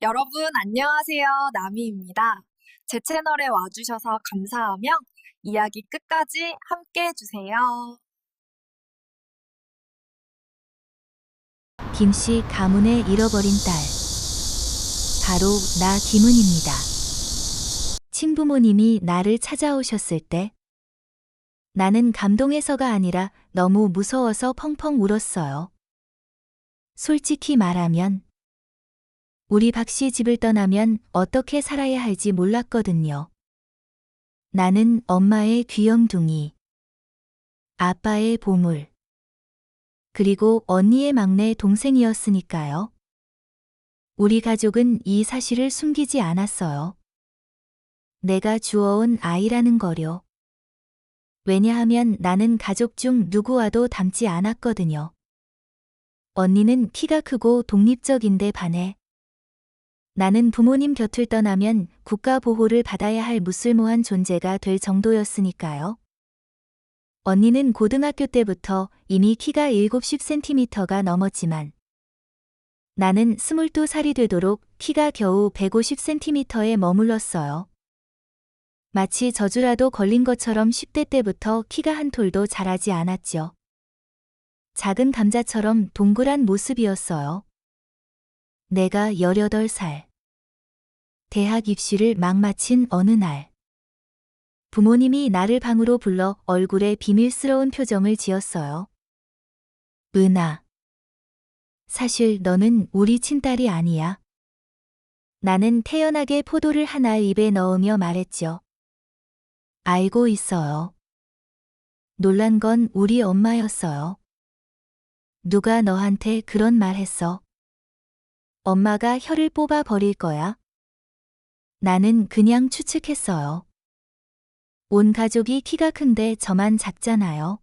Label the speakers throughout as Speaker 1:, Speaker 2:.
Speaker 1: 여러분, 안녕하세요. 나미입니다. 제 채널에 와주셔서 감사하며 이야기 끝까지 함께 해주세요.
Speaker 2: 김씨 가문의 잃어버린 딸. 바로 나 김은입니다. 친부모님이 나를 찾아오셨을 때 나는 감동해서가 아니라 너무 무서워서 펑펑 울었어요. 솔직히 말하면 우리 박씨 집을 떠나면 어떻게 살아야 할지 몰랐거든요. 나는 엄마의 귀염둥이, 아빠의 보물, 그리고 언니의 막내 동생이었으니까요. 우리 가족은 이 사실을 숨기지 않았어요. 내가 주워온 아이라는 거요. 왜냐하면 나는 가족 중 누구와도 닮지 않았거든요. 언니는 키가 크고 독립적인데 반해 나는 부모님 곁을 떠나면 국가 보호를 받아야 할 무쓸모한 존재가 될 정도였으니까요. 언니는 고등학교 때부터 이미 키가 70cm가 넘었지만 나는 22살이 되도록 키가 겨우 150cm에 머물렀어요. 마치 저주라도 걸린 것처럼 10대 때부터 키가 한 톨도 자라지 않았죠. 작은 감자처럼 동그란 모습이었어요. 내가 18살. 대학 입시를 막 마친 어느 날. 부모님이 나를 방으로 불러 얼굴에 비밀스러운 표정을 지었어요. 은아. 사실 너는 우리 친딸이 아니야. 나는 태연하게 포도를 하나 입에 넣으며 말했죠. 알고 있어요. 놀란 건 우리 엄마였어요. 누가 너한테 그런 말 했어? 엄마가 혀를 뽑아 버릴 거야. 나는 그냥 추측했어요. 온 가족이 키가 큰데 저만 작잖아요.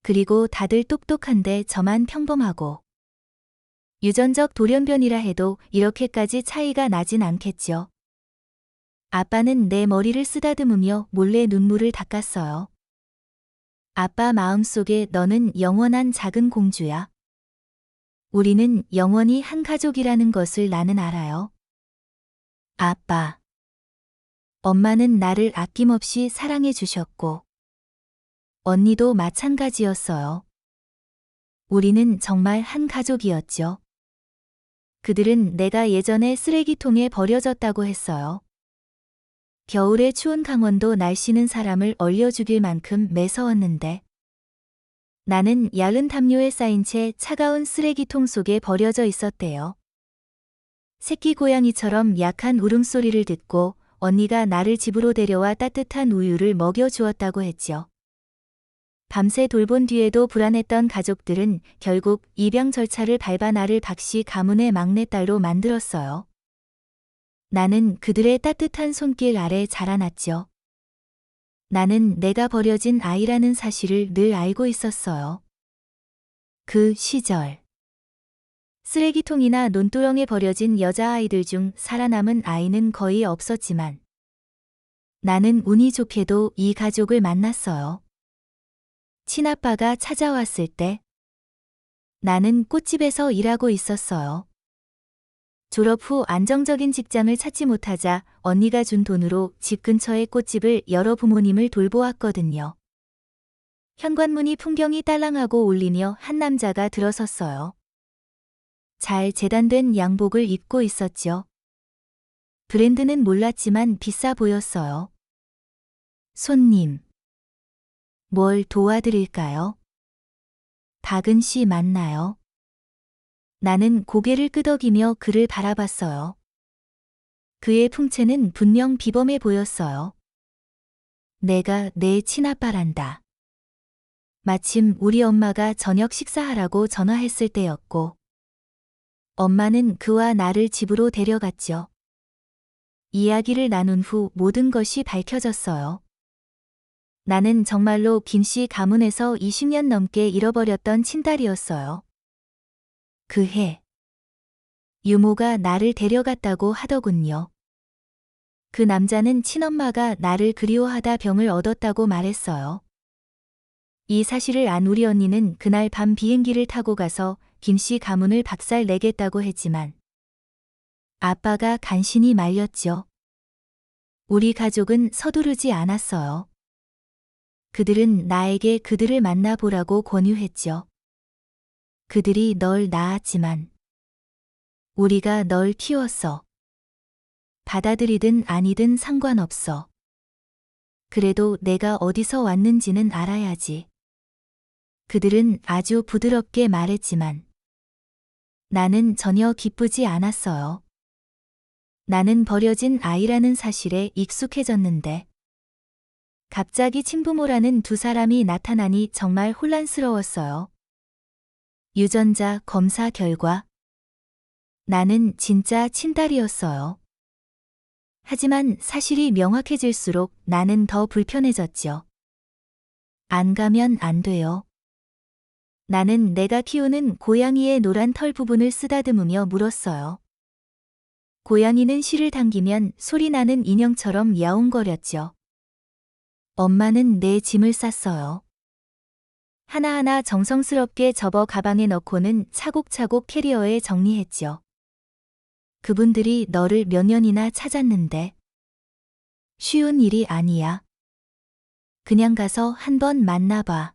Speaker 2: 그리고 다들 똑똑한데 저만 평범하고. 유전적 돌연변이라 해도 이렇게까지 차이가 나진 않겠죠. 아빠는 내 머리를 쓰다듬으며 몰래 눈물을 닦았어요. 아빠 마음속에 너는 영원한 작은 공주야. 우리는 영원히 한 가족이라는 것을 나는 알아요. 아빠. 엄마는 나를 아낌없이 사랑해 주셨고, 언니도 마찬가지였어요. 우리는 정말 한 가족이었죠. 그들은 내가 예전에 쓰레기통에 버려졌다고 했어요. 겨울의 추운 강원도 날씨는 사람을 얼려 죽일 만큼 매서웠는데 나는 얇은 담요에 쌓인 채 차가운 쓰레기통 속에 버려져 있었대요. 새끼 고양이처럼 약한 울음소리를 듣고 언니가 나를 집으로 데려와 따뜻한 우유를 먹여주었다고 했죠. 밤새 돌본 뒤에도 불안했던 가족들은 결국 입양 절차를 밟아 나를 박씨 가문의 막내딸로 만들었어요. 나는 그들의 따뜻한 손길 아래 자라났죠. 나는 내가 버려진 아이라는 사실을 늘 알고 있었어요. 그 시절. 쓰레기통이나 논두렁에 버려진 여자아이들 중 살아남은 아이는 거의 없었지만 나는 운이 좋게도 이 가족을 만났어요. 친아빠가 찾아왔을 때 나는 꽃집에서 일하고 있었어요. 졸업 후 안정적인 직장을 찾지 못하자 언니가 준 돈으로 집 근처의 꽃집을 열어 부모님을 돌보았거든요. 현관문이 풍경이 딸랑하고 울리며 한 남자가 들어섰어요. 잘 재단된 양복을 입고 있었죠. 브랜드는 몰랐지만 비싸 보였어요. 손님. 뭘 도와드릴까요? 박은 씨 맞나요? 나는 고개를 끄덕이며 그를 바라봤어요. 그의 풍채는 분명 비범해 보였어요. 내가 내 친아빠란다. 마침 우리 엄마가 저녁 식사하라고 전화했을 때였고, 엄마는 그와 나를 집으로 데려갔죠. 이야기를 나눈 후 모든 것이 밝혀졌어요. 나는 정말로 김씨 가문에서 20년 넘게 잃어버렸던 친딸이었어요. 그 해, 유모가 나를 데려갔다고 하더군요. 그 남자는 친엄마가 나를 그리워하다 병을 얻었다고 말했어요. 이 사실을 안 우리 언니는 그날 밤 비행기를 타고 가서 김씨 가문을 박살 내겠다고 했지만 아빠가 간신히 말렸죠. 우리 가족은 서두르지 않았어요. 그들은 나에게 그들을 만나보라고 권유했죠. 그들이 널 낳았지만 우리가 널 키웠어. 받아들이든 아니든 상관없어. 그래도 내가 어디서 왔는지는 알아야지. 그들은 아주 부드럽게 말했지만 나는 전혀 기쁘지 않았어요. 나는 버려진 아이라는 사실에 익숙해졌는데 갑자기 친부모라는 두 사람이 나타나니 정말 혼란스러웠어요. 유전자 검사 결과 나는 진짜 친딸이었어요. 하지만 사실이 명확해질수록 나는 더 불편해졌죠. 안 가면 안 돼요. 나는 내가 키우는 고양이의 노란 털 부분을 쓰다듬으며 물었어요. 고양이는 실을 당기면 소리 나는 인형처럼 야옹거렸죠. 엄마는 내 짐을 쌌어요. 하나하나 정성스럽게 접어 가방에 넣고는 차곡차곡 캐리어에 정리했죠. 그분들이 너를 몇 년이나 찾았는데 쉬운 일이 아니야. 그냥 가서 한번 만나봐.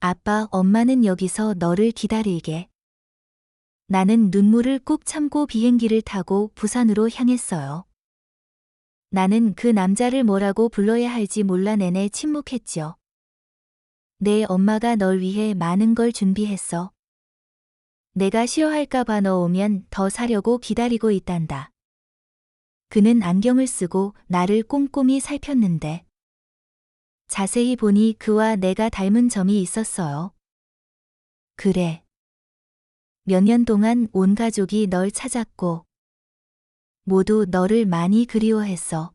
Speaker 2: 아빠, 엄마는 여기서 너를 기다리게. 나는 눈물을 꾹 참고 비행기를 타고 부산으로 향했어요. 나는 그 남자를 뭐라고 불러야 할지 몰라 내내 침묵했죠. 내 엄마가 널 위해 많은 걸 준비했어. 내가 싫어할까봐 너 오면 더 사려고 기다리고 있단다. 그는 안경을 쓰고 나를 꼼꼼히 살폈는데 자세히 보니 그와 내가 닮은 점이 있었어요. 그래. 몇 년 동안 온 가족이 널 찾았고 모두 너를 많이 그리워했어.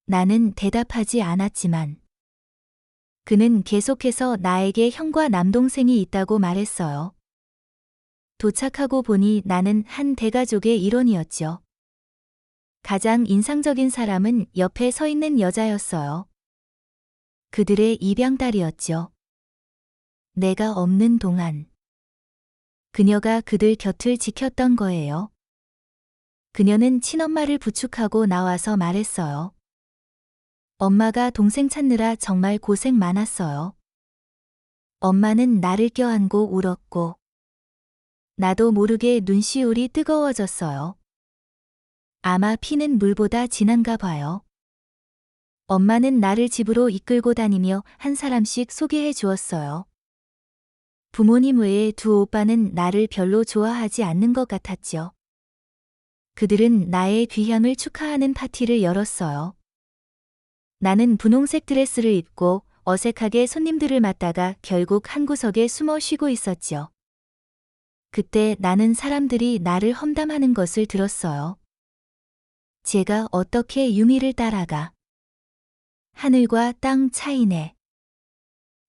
Speaker 2: 나는 대답하지 않았지만 그는 계속해서 나에게 형과 남동생이 있다고 말했어요. 도착하고 보니 나는 한 대가족의 일원이었죠. 가장 인상적인 사람은 옆에 서 있는 여자였어요. 그들의 입양딸이었죠. 내가 없는 동안 그녀가 그들 곁을 지켰던 거예요. 그녀는 친엄마를 부축하고 나와서 말했어요. 엄마가 동생 찾느라 정말 고생 많았어요. 엄마는 나를 껴안고 울었고 나도 모르게 눈시울이 뜨거워졌어요. 아마 피는 물보다 진한가 봐요. 엄마는 나를 집으로 이끌고 다니며 한 사람씩 소개해 주었어요. 부모님 외에 두 오빠는 나를 별로 좋아하지 않는 것 같았죠. 그들은 나의 귀향을 축하하는 파티를 열었어요. 나는 분홍색 드레스를 입고 어색하게 손님들을 맞다가 결국 한 구석에 숨어 쉬고 있었죠. 그때 나는 사람들이 나를 험담하는 것을 들었어요. 제가 어떻게 유미를 따라가. 하늘과 땅 차이네.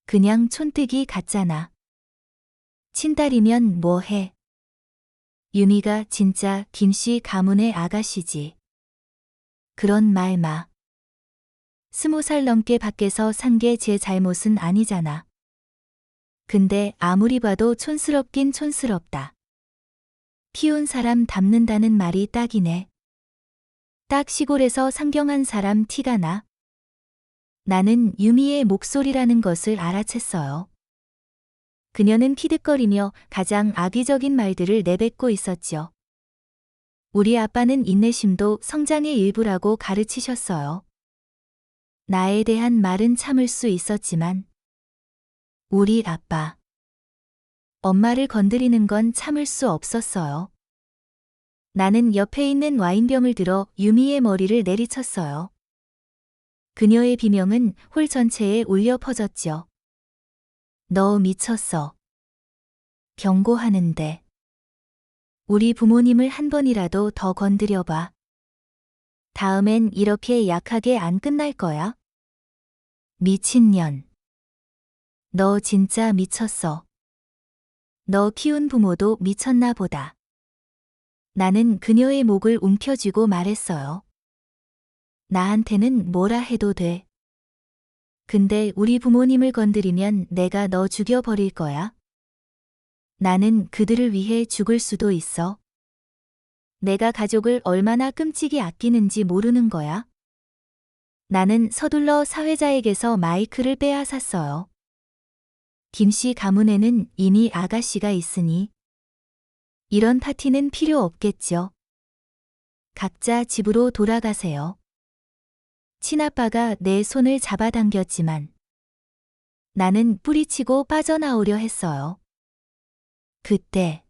Speaker 2: 그냥 촌뜨기 같잖아. 친딸이면 뭐해. 유미가 진짜 김씨 가문의 아가씨지. 그런 말 마. 20살 넘게 밖에서 산 게 제 잘못은 아니잖아. 근데 아무리 봐도 촌스럽긴 촌스럽다. 키운 사람 닮는다는 말이 딱이네. 딱 시골에서 상경한 사람 티가 나. 나는 유미의 목소리라는 것을 알아챘어요. 그녀는 키득거리며 가장 악의적인 말들을 내뱉고 있었죠. 우리 아빠는 인내심도 성장의 일부라고 가르치셨어요. 나에 대한 말은 참을 수 있었지만 우리 아빠, 엄마를 건드리는 건 참을 수 없었어요. 나는 옆에 있는 와인병을 들어 유미의 머리를 내리쳤어요. 그녀의 비명은 홀 전체에 울려 퍼졌죠. 너 미쳤어. 경고하는데. 우리 부모님을 한 번이라도 더 건드려봐. 다음엔 이렇게 약하게 안 끝날 거야. 미친년. 너 진짜 미쳤어. 너 키운 부모도 미쳤나 보다. 나는 그녀의 목을 움켜쥐고 말했어요. 나한테는 뭐라 해도 돼. 근데 우리 부모님을 건드리면 내가 너 죽여버릴 거야. 나는 그들을 위해 죽을 수도 있어. 내가 가족을 얼마나 끔찍이 아끼는지 모르는 거야? 나는 서둘러 사회자에게서 마이크를 빼앗았어요. 김씨 가문에는 이미 아가씨가 있으니 이런 파티는 필요 없겠죠. 각자 집으로 돌아가세요. 친아빠가 내 손을 잡아당겼지만 나는 뿌리치고 빠져나오려 했어요. 그때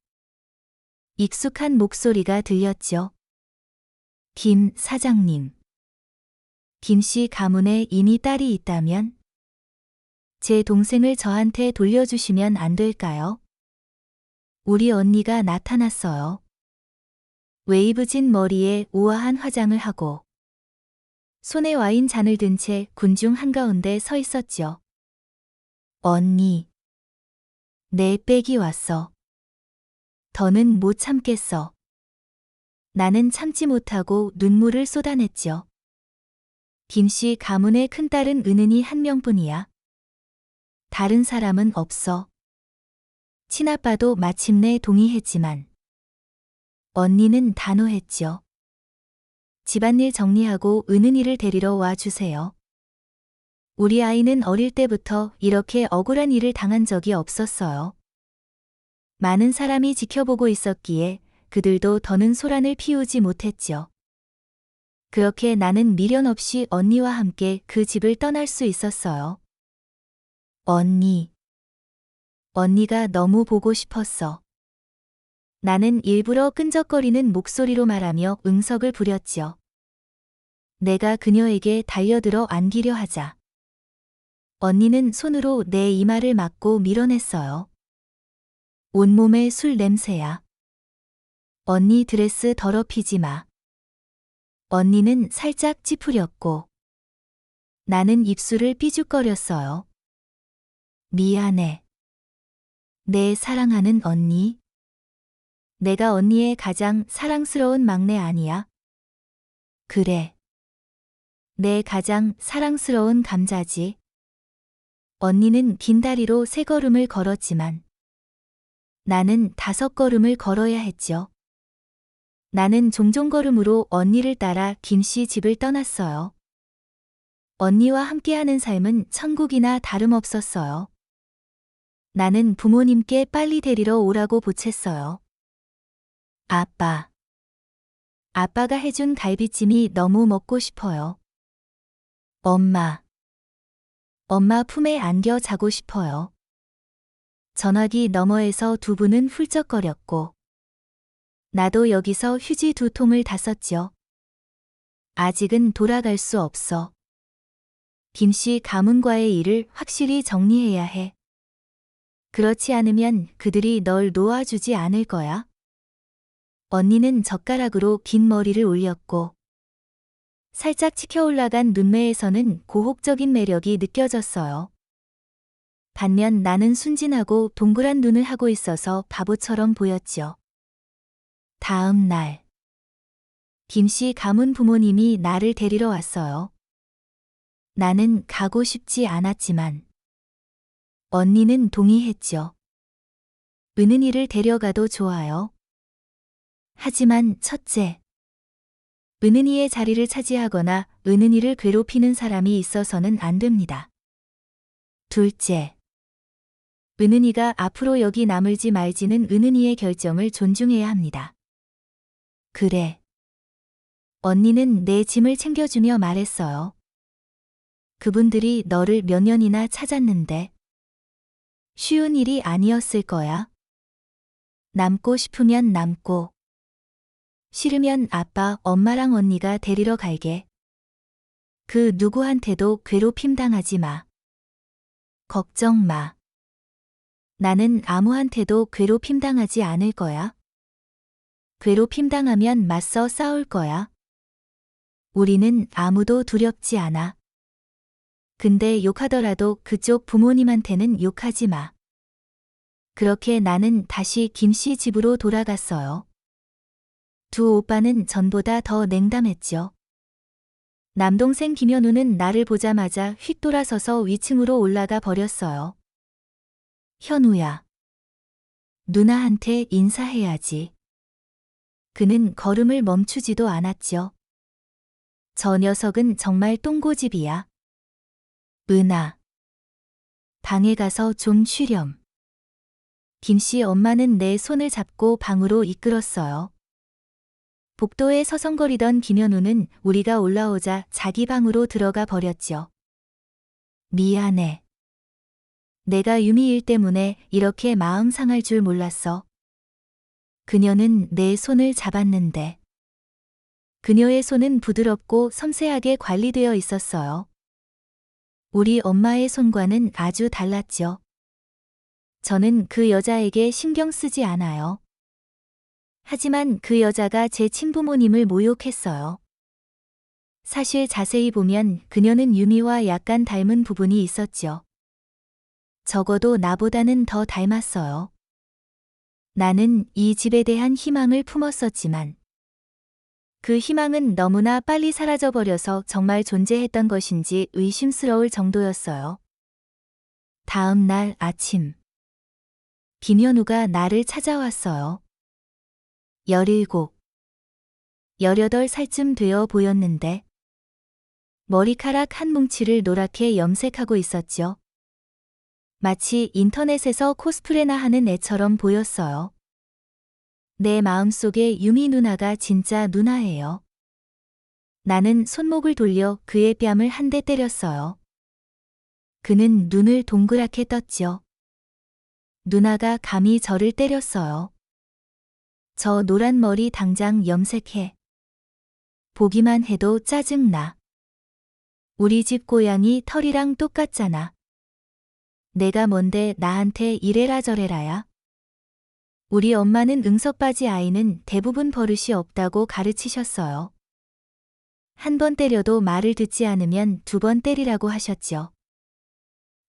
Speaker 2: 익숙한 목소리가 들렸죠. 김 사장님. 김씨 가문에 이미 딸이 있다면 제 동생을 저한테 돌려주시면 안 될까요? 우리 언니가 나타났어요. 웨이브진 머리에 우아한 화장을 하고 손에 와인 잔을 든 채 군중 한가운데 서 있었죠. 언니. 내 백이 왔어. 더는 못 참겠어. 나는 참지 못하고 눈물을 쏟아냈죠. 김씨 가문의 큰딸은 은은이 한 명뿐이야. 다른 사람은 없어. 친아빠도 마침내 동의했지만 언니는 단호했죠. 집안일 정리하고 은은이를 데리러 와 주세요. 우리 아이는 어릴 때부터 이렇게 억울한 일을 당한 적이 없었어요. 많은 사람이 지켜보고 있었기에 그들도 더는 소란을 피우지 못했죠. 그렇게 나는 미련 없이 언니와 함께 그 집을 떠날 수 있었어요. 언니. 언니가 너무 보고 싶었어. 나는 일부러 끈적거리는 목소리로 말하며 응석을 부렸죠. 내가 그녀에게 달려들어 안기려 하자. 언니는 손으로 내 이마를 막고 밀어냈어요. 온몸에 술 냄새야. 언니 드레스 더럽히지 마. 언니는 살짝 찌푸렸고 나는 입술을 삐죽거렸어요. 미안해. 내 사랑하는 언니. 내가 언니의 가장 사랑스러운 막내 아니야? 그래. 내 가장 사랑스러운 감자지. 언니는 긴 다리로 3걸음을 걸었지만 나는 5걸음을 걸어야 했죠. 나는 종종걸음으로 언니를 따라 김씨 집을 떠났어요. 언니와 함께하는 삶은 천국이나 다름없었어요. 나는 부모님께 빨리 데리러 오라고 보챘어요. 아빠. 아빠가 해준 갈비찜이 너무 먹고 싶어요. 엄마. 엄마 품에 안겨 자고 싶어요. 전화기 너머에서 두 분은 훌쩍거렸고 나도 여기서 휴지 2통을 다 썼죠. 아직은 돌아갈 수 없어. 김씨 가문과의 일을 확실히 정리해야 해. 그렇지 않으면 그들이 널 놓아주지 않을 거야. 언니는 젓가락으로 긴 머리를 올렸고 살짝 치켜올라간 눈매에서는 고혹적인 매력이 느껴졌어요. 반면 나는 순진하고 동그란 눈을 하고 있어서 바보처럼 보였죠. 다음 날 김씨 가문 부모님이 나를 데리러 왔어요. 나는 가고 싶지 않았지만 언니는 동의했죠. 은은이를 데려가도 좋아요. 하지만 첫째, 은은이의 자리를 차지하거나 은은이를 괴롭히는 사람이 있어서는 안 됩니다. 둘째, 은은이가 앞으로 여기 남을지 말지는 은은이의 결정을 존중해야 합니다. 그래. 언니는 내 짐을 챙겨주며 말했어요. 그분들이 너를 몇 년이나 찾았는데 쉬운 일이 아니었을 거야. 남고 싶으면 남고 싫으면 아빠, 엄마랑 언니가 데리러 갈게. 그 누구한테도 괴롭힘 당하지 마. 걱정 마. 나는 아무한테도 괴롭힘 당하지 않을 거야. 괴롭힘 당하면 맞서 싸울 거야. 우리는 아무도 두렵지 않아. 근데 욕하더라도 그쪽 부모님한테는 욕하지 마. 그렇게 나는 다시 김씨 집으로 돌아갔어요. 두 오빠는 전보다 더 냉담했죠. 남동생 김현우는 나를 보자마자 휙 돌아서서 위층으로 올라가 버렸어요. 현우야. 누나한테 인사해야지. 그는 걸음을 멈추지도 않았죠. 저 녀석은 정말 똥고집이야. 은하. 방에 가서 좀 쉬렴. 김씨 엄마는 내 손을 잡고 방으로 이끌었어요. 복도에 서성거리던 김현우는 우리가 올라오자 자기 방으로 들어가 버렸죠. 미안해. 내가 유미 일 때문에 이렇게 마음 상할 줄 몰랐어. 그녀는 내 손을 잡았는데. 그녀의 손은 부드럽고 섬세하게 관리되어 있었어요. 우리 엄마의 손과는 아주 달랐죠. 저는 그 여자에게 신경 쓰지 않아요. 하지만 그 여자가 제 친부모님을 모욕했어요. 사실 자세히 보면 그녀는 유미와 약간 닮은 부분이 있었죠. 적어도 나보다는 더 닮았어요. 나는 이 집에 대한 희망을 품었었지만 그 희망은 너무나 빨리 사라져버려서 정말 존재했던 것인지 의심스러울 정도였어요. 다음 날 아침. 김현우가 나를 찾아왔어요. 17, 18살쯤 되어 보였는데 머리카락 한 뭉치를 노랗게 염색하고 있었죠. 마치 인터넷에서 코스프레나 하는 애처럼 보였어요. 내 마음속에 유미 누나가 진짜 누나예요. 나는 손목을 돌려 그의 뺨을 한 대 때렸어요. 그는 눈을 동그랗게 떴죠. 누나가 감히 저를 때렸어요. 저 노란 머리 당장 염색해. 보기만 해도 짜증나. 우리 집 고양이 털이랑 똑같잖아. 내가 뭔데 나한테 이래라 저래라야. 우리 엄마는 응석바지 아이는 대부분 버릇이 없다고 가르치셨어요. 한 번 때려도 말을 듣지 않으면 2번 때리라고 하셨죠.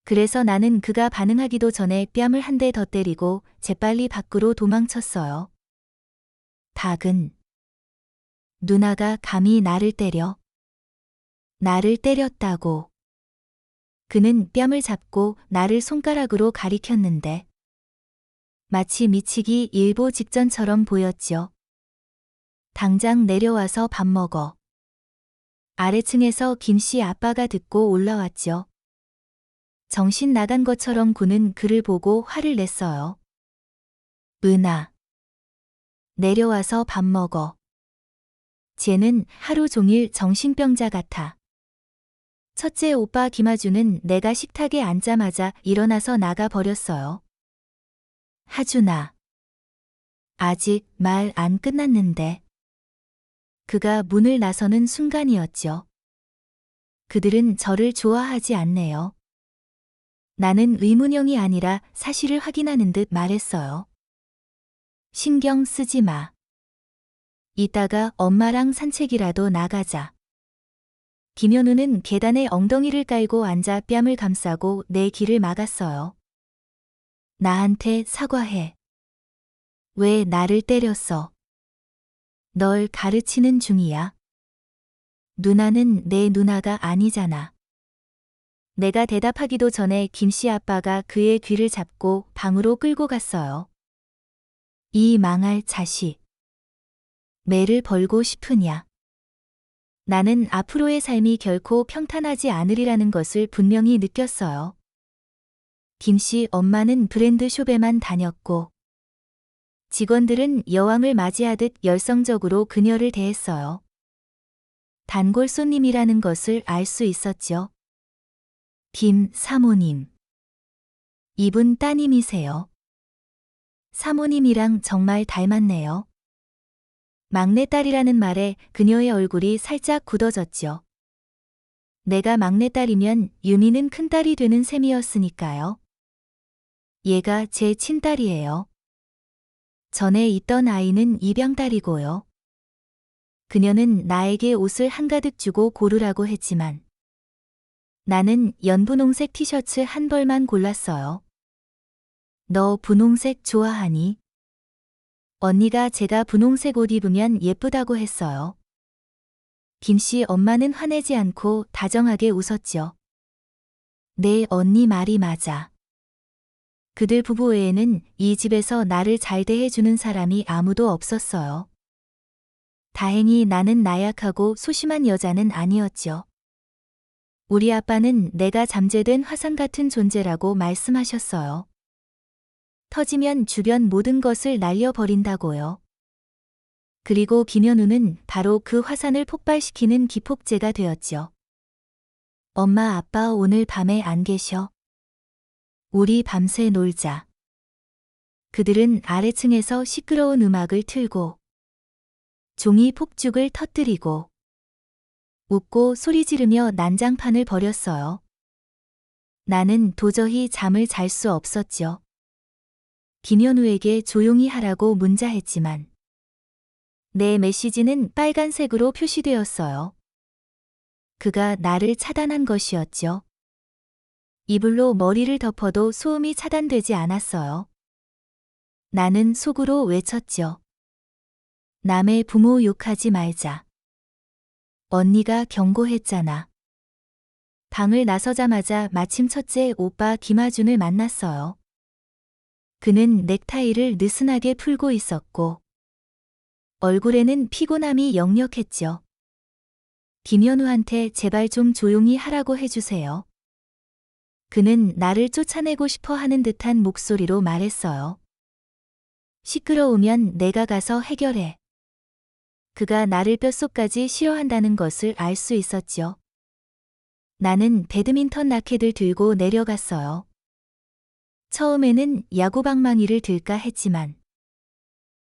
Speaker 2: 그래서 나는 그가 반응하기도 전에 뺨을 한 대 더 때리고 재빨리 밖으로 도망쳤어요. 닭은. 누나가 감히 나를 때려. 나를 때렸다고. 그는 뺨을 잡고 나를 손가락으로 가리켰는데 마치 미치기 일보 직전처럼 보였죠. 당장 내려와서 밥 먹어. 아래층에서 김씨 아빠가 듣고 올라왔죠. 정신 나간 것처럼 그는 그를 보고 화를 냈어요. 은하. 내려와서 밥 먹어. 쟤는 하루 종일 정신병자 같아. 첫째 오빠 김하주는 내가 식탁에 앉자마자 일어나서 나가 버렸어요. 하준아. 아직 말 안 끝났는데. 그가 문을 나서는 순간이었죠. 그들은 저를 좋아하지 않네요. 나는 의문형이 아니라 사실을 확인하는 듯 말했어요. 신경 쓰지 마. 이따가 엄마랑 산책이라도 나가자. 김현우는 계단에 엉덩이를 깔고 앉아 뺨을 감싸고 내 길을 막았어요. 나한테 사과해. 왜 나를 때렸어? 널 가르치는 중이야. 누나는 내 누나가 아니잖아. 내가 대답하기도 전에 김씨 아빠가 그의 귀를 잡고 방으로 끌고 갔어요. 이 망할 자식. 매를 벌고 싶으냐? 나는 앞으로의 삶이 결코 평탄하지 않으리라는 것을 분명히 느꼈어요. 김씨 엄마는 브랜드숍에만 다녔고 직원들은 여왕을 맞이하듯 열성적으로 그녀를 대했어요. 단골 손님이라는 것을 알 수 있었죠. 김 사모님. 이분 따님이세요. 사모님이랑 정말 닮았네요. 막내딸이라는 말에 그녀의 얼굴이 살짝 굳어졌죠. 내가 막내딸이면 유미는 큰딸이 되는 셈이었으니까요. 얘가 제 친딸이에요. 전에 있던 아이는 입양딸이고요. 그녀는 나에게 옷을 한가득 주고 고르라고 했지만 나는 연분홍색 티셔츠 한 벌만 골랐어요. 너 분홍색 좋아하니? 언니가 제가 분홍색 옷 입으면 예쁘다고 했어요. 김씨 엄마는 화내지 않고 다정하게 웃었죠. 내 언니 말이 맞아. 그들 부부 외에는 이 집에서 나를 잘 대해주는 사람이 아무도 없었어요. 다행히 나는 나약하고 소심한 여자는 아니었죠. 우리 아빠는 내가 잠재된 화산 같은 존재라고 말씀하셨어요. 터지면 주변 모든 것을 날려버린다고요. 그리고 김현우는 바로 그 화산을 폭발시키는 기폭제가 되었죠. 엄마, 아빠 오늘 밤에 안 계셔. 우리 밤새 놀자. 그들은 아래층에서 시끄러운 음악을 틀고 종이 폭죽을 터뜨리고 웃고 소리 지르며 난장판을 벌였어요. 나는 도저히 잠을 잘 수 없었죠. 김현우에게 조용히 하라고 문자했지만 내 메시지는 빨간색으로 표시되었어요. 그가 나를 차단한 것이었죠. 이불로 머리를 덮어도 소음이 차단되지 않았어요. 나는 속으로 외쳤죠. 남의 부모 욕하지 말자. 언니가 경고했잖아. 방을 나서자마자 마침 첫째 오빠 김하준을 만났어요. 그는 넥타이를 느슨하게 풀고 있었고 얼굴에는 피곤함이 역력했죠. 김현우한테 제발 좀 조용히 하라고 해주세요. 그는 나를 쫓아내고 싶어 하는 듯한 목소리로 말했어요. 시끄러우면 내가 가서 해결해. 그가 나를 뼛속까지 싫어한다는 것을 알 수 있었죠. 나는 배드민턴 라켓을 들고 내려갔어요. 처음에는 야구방망이를 들까 했지만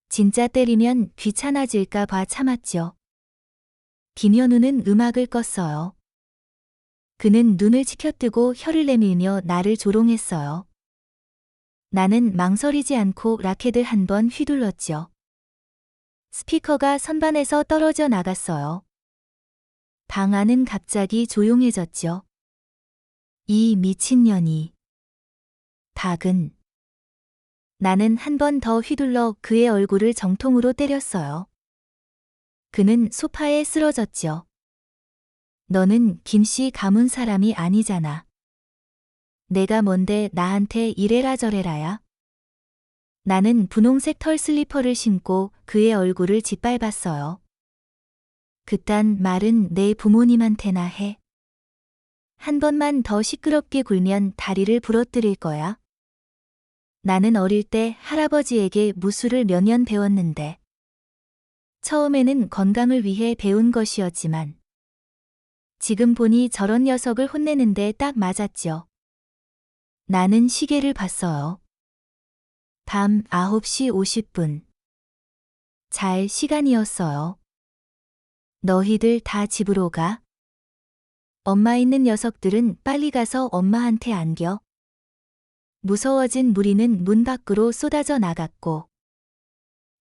Speaker 2: 진짜 때리면 귀찮아질까 봐 참았죠. 김현우는 음악을 껐어요. 그는 눈을 치켜뜨고 혀를 내밀며 나를 조롱했어요. 나는 망설이지 않고 라켓을 한 번 휘둘렀죠. 스피커가 선반에서 떨어져 나갔어요. 방 안은 갑자기 조용해졌죠. 이 미친년이. 박은. 나는 한 번 더 휘둘러 그의 얼굴을 정통으로 때렸어요. 그는 소파에 쓰러졌죠. 너는 김씨 가문 사람이 아니잖아. 내가 뭔데 나한테 이래라 저래라야. 나는 분홍색 털 슬리퍼를 신고 그의 얼굴을 짓밟았어요. 그딴 말은 내 부모님한테나 해. 한 번만 더 시끄럽게 굴면 다리를 부러뜨릴 거야. 나는 어릴 때 할아버지에게 무술을 몇 년 배웠는데 처음에는 건강을 위해 배운 것이었지만 지금 보니 저런 녀석을 혼내는데 딱 맞았죠. 나는 시계를 봤어요. 밤 9시 50분. 잘 시간이었어요. 너희들 다 집으로 가. 엄마 있는 녀석들은 빨리 가서 엄마한테 안겨. 무서워진 무리는 문 밖으로 쏟아져 나갔고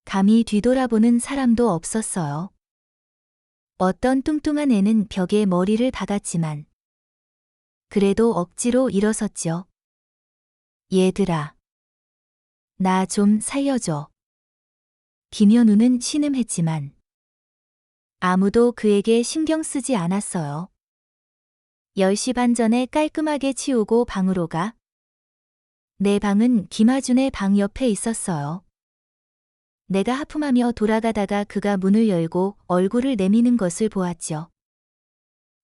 Speaker 2: 감히 뒤돌아보는 사람도 없었어요. 어떤 뚱뚱한 애는 벽에 머리를 박았지만 그래도 억지로 일어섰죠. 얘들아. 나 좀 살려줘. 김현우는 신음했지만 아무도 그에게 신경 쓰지 않았어요. 10시 반 전에 깔끔하게 치우고 방으로 가. 내 방은 김하준의 방 옆에 있었어요. 내가 하품하며 돌아가다가 그가 문을 열고 얼굴을 내미는 것을 보았죠.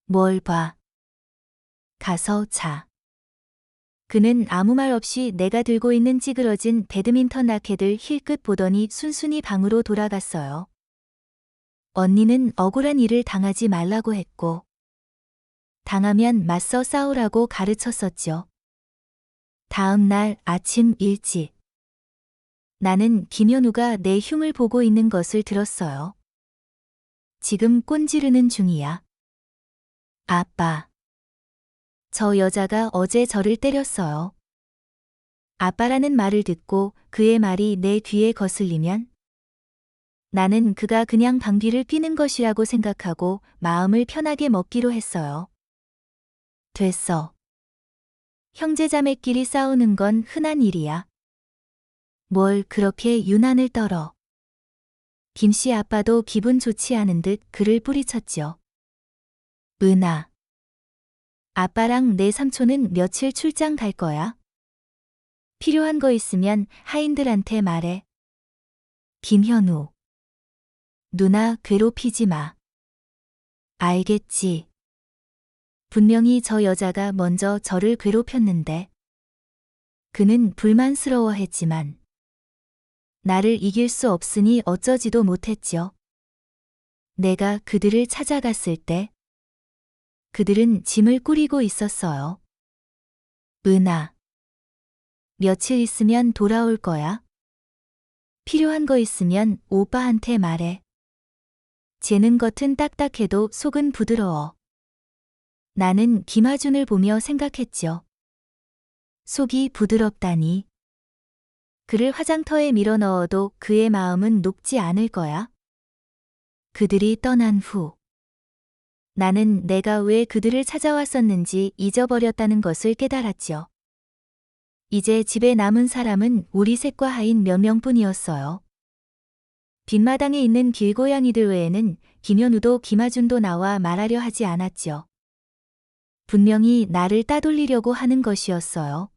Speaker 2: 뭘 봐. 가서 자. 그는 아무 말 없이 내가 들고 있는 찌그러진 배드민턴 라켓을 힐끗 보더니 순순히 방으로 돌아갔어요. 언니는 억울한 일을 당하지 말라고 했고 당하면 맞서 싸우라고 가르쳤었죠. 다음 날 아침 일찍 나는 김현우가 내 흉을 보고 있는 것을 들었어요. 지금 꼰지르는 중이야. 아빠. 저 여자가 어제 저를 때렸어요. 아빠라는 말을 듣고 그의 말이 내 귀에 거슬리면 나는 그가 그냥 방귀를 뀌는 것이라고 생각하고 마음을 편하게 먹기로 했어요. 됐어. 형제자매끼리 싸우는 건 흔한 일이야. 뭘 그렇게 유난을 떨어. 김씨 아빠도 기분 좋지 않은 듯 그를 뿌리쳤죠. 은하. 아빠랑 내 삼촌은 며칠 출장 갈 거야? 필요한 거 있으면 하인들한테 말해. 김현우. 누나 괴롭히지 마. 알겠지. 분명히 저 여자가 먼저 저를 괴롭혔는데 그는 불만스러워했지만 나를 이길 수 없으니 어쩌지도 못했죠. 내가 그들을 찾아갔을 때 그들은 짐을 꾸리고 있었어요. 은하. 며칠 있으면 돌아올 거야. 필요한 거 있으면 오빠한테 말해. 쟤는 겉은 딱딱해도 속은 부드러워. 나는 김하준을 보며 생각했죠. 속이 부드럽다니. 그를 화장터에 밀어 넣어도 그의 마음은 녹지 않을 거야. 그들이 떠난 후 나는 내가 왜 그들을 찾아왔었는지 잊어버렸다는 것을 깨달았죠. 이제 집에 남은 사람은 우리 셋과 하인 몇 명뿐이었어요. 뒷마당에 있는 길고양이들 외에는 김현우도 김하준도 나와 말하려 하지 않았죠. 분명히 나를 따돌리려고 하는 것이었어요.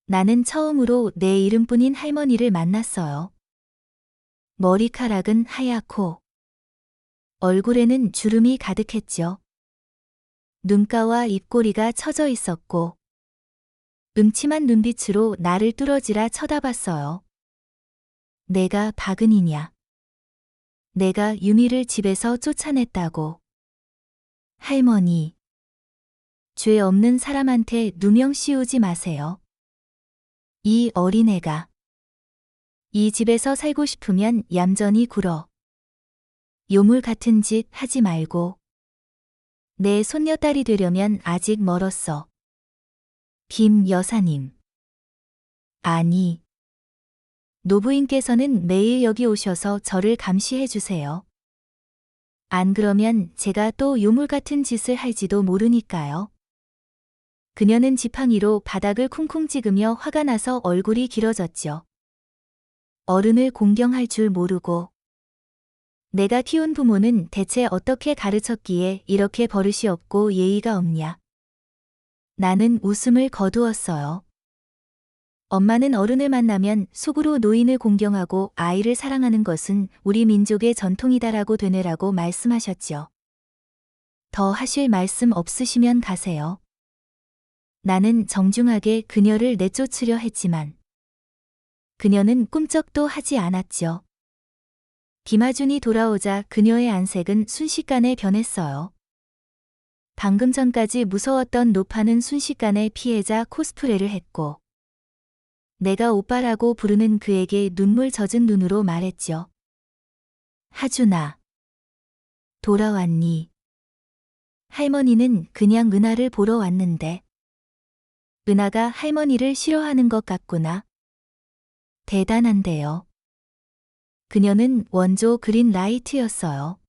Speaker 2: 나는 처음으로 내 이름뿐인 할머니를 만났어요. 머리카락은 하얗고 얼굴에는 주름이 가득했죠. 눈가와 입꼬리가 처져 있었고 음침한 눈빛으로 나를 뚫어지라 쳐다봤어요. 내가 박은이냐? 내가 유미를 집에서 쫓아냈다고. 할머니. 죄 없는 사람한테 누명 씌우지 마세요. 이 어린애가 이 집에서 살고 싶으면 얌전히 굴어. 요물 같은 짓 하지 말고. 내 손녀딸이 되려면 아직 멀었어. 김 여사님. 아니. 노부인께서는 매일 여기 오셔서 저를 감시해 주세요. 안 그러면 제가 또 요물 같은 짓을 할지도 모르니까요. 그녀는 지팡이로 바닥을 쿵쿵 찍으며 화가 나서 얼굴이 길어졌죠. 어른을 공경할 줄 모르고 내가 키운 부모는 대체 어떻게 가르쳤기에 이렇게 버릇이 없고 예의가 없냐. 나는 웃음을 거두었어요. 엄마는 어른을 만나면 속으로 노인을 공경하고 아이를 사랑하는 것은 우리 민족의 전통이다라고 되뇌라고 말씀하셨죠. 더 하실 말씀 없으시면 가세요. 나는 정중하게 그녀를 내쫓으려 했지만 그녀는 꿈쩍도 하지 않았죠. 김하준이 돌아오자 그녀의 안색은 순식간에 변했어요. 방금 전까지 무서웠던 노파는 순식간에 피해자 코스프레를 했고 내가 오빠라고 부르는 그에게 눈물 젖은 눈으로 말했죠. 하준아. 돌아왔니? 할머니는 그냥 은하를 보러 왔는데 은하가 할머니를 싫어하는 것 같구나. 대단한데요. 그녀는 원조 그린라이트였어요.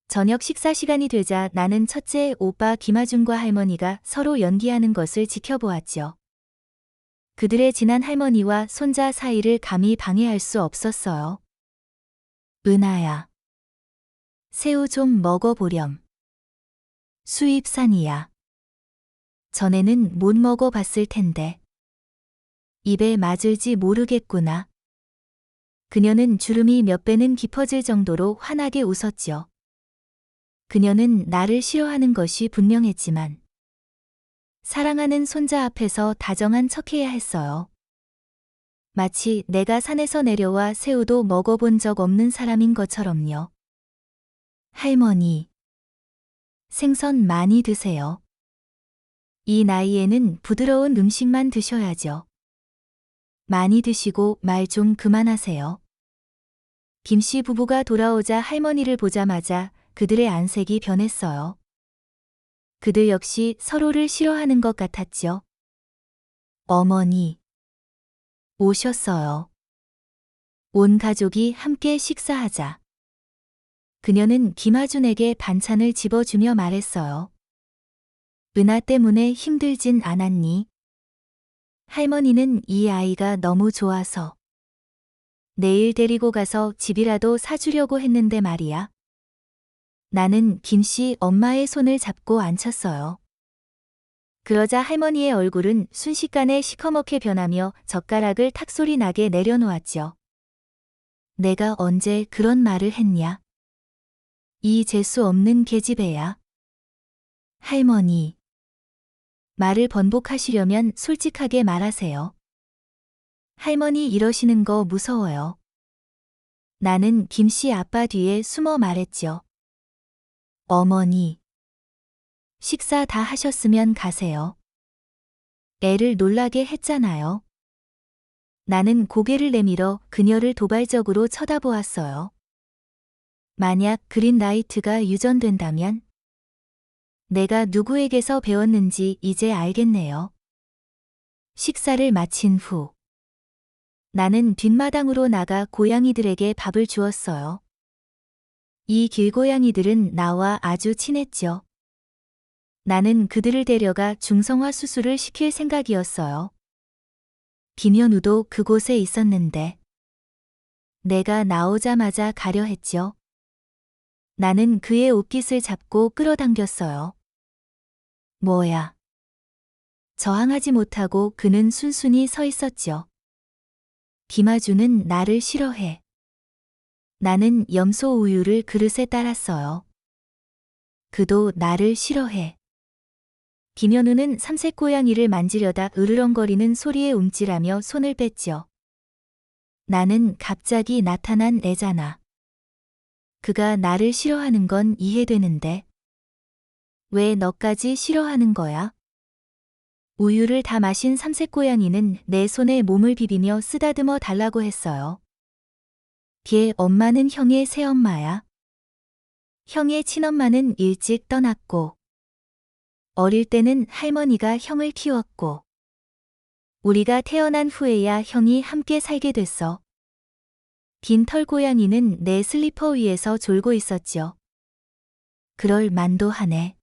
Speaker 2: 저녁 식사 시간이 되자 나는 첫째 오빠 김하준과 할머니가 서로 연기하는 것을 지켜보았죠. 그들의 지난 할머니와 손자 사이를 감히 방해할 수 없었어요. 은하야. 새우 좀 먹어보렴. 수입산이야. 전에는 못 먹어봤을 텐데. 입에 맞을지 모르겠구나. 그녀는 주름이 몇 배는 깊어질 정도로 환하게 웃었죠. 그녀는 나를 싫어하는 것이 분명했지만 사랑하는 손자 앞에서 다정한 척해야 했어요. 마치 내가 산에서 내려와 새우도 먹어본 적 없는 사람인 것처럼요. 할머니. 생선 많이 드세요. 이 나이에는 부드러운 음식만 드셔야죠. 많이 드시고 말 좀 그만하세요. 김씨 부부가 돌아오자 할머니를 보자마자 그들의 안색이 변했어요. 그들 역시 서로를 싫어하는 것 같았죠. 어머니. 오셨어요. 온 가족이 함께 식사하자. 그녀는 김하준에게 반찬을 집어주며 말했어요. 은하 때문에 힘들진 않았니? 할머니는 이 아이가 너무 좋아서 내일 데리고 가서 집이라도 사주려고 했는데 말이야. 나는 김씨 엄마의 손을 잡고 앉혔어요. 그러자 할머니의 얼굴은 순식간에 시커멓게 변하며 젓가락을 탁 소리 나게 내려놓았죠. 내가 언제 그런 말을 했냐? 이 재수 없는 계집애야. 할머니. 말을 번복하시려면 솔직하게 말하세요. 할머니 이러시는 거 무서워요. 나는 김씨 아빠 뒤에 숨어 말했죠. 어머니. 식사 다 하셨으면 가세요. 애를 놀라게 했잖아요. 나는 고개를 내밀어 그녀를 도발적으로 쳐다보았어요. 만약 그린라이트가 유전된다면 내가 누구에게서 배웠는지 이제 알겠네요. 식사를 마친 후 나는 뒷마당으로 나가 고양이들에게 밥을 주었어요. 이 길고양이들은 나와 아주 친했죠. 나는 그들을 데려가 중성화 수술을 시킬 생각이었어요. 김현우도 그곳에 있었는데 내가 나오자마자 가려 했죠. 나는 그의 옷깃을 잡고 끌어당겼어요. 뭐야? 저항하지 못하고 그는 순순히 서 있었죠. 김아주는 나를 싫어해. 나는 염소 우유를 그릇에 따랐어요. 그도 나를 싫어해. 김현우는 삼색 고양이를 만지려다 으르렁거리는 소리에 움찔하며 손을 뺐죠. 나는 갑자기 나타난 애잖아. 그가 나를 싫어하는 건 이해되는데 왜 너까지 싫어하는 거야? 우유를 다 마신 삼색 고양이는 내 손에 몸을 비비며 쓰다듬어 달라고 했어요. 걔 엄마는 형의 새엄마야. 형의 친엄마는 일찍 떠났고 어릴 때는 할머니가 형을 키웠고 우리가 태어난 후에야 형이 함께 살게 됐어. 긴 털 고양이는 내 슬리퍼 위에서 졸고 있었죠. 그럴 만도 하네.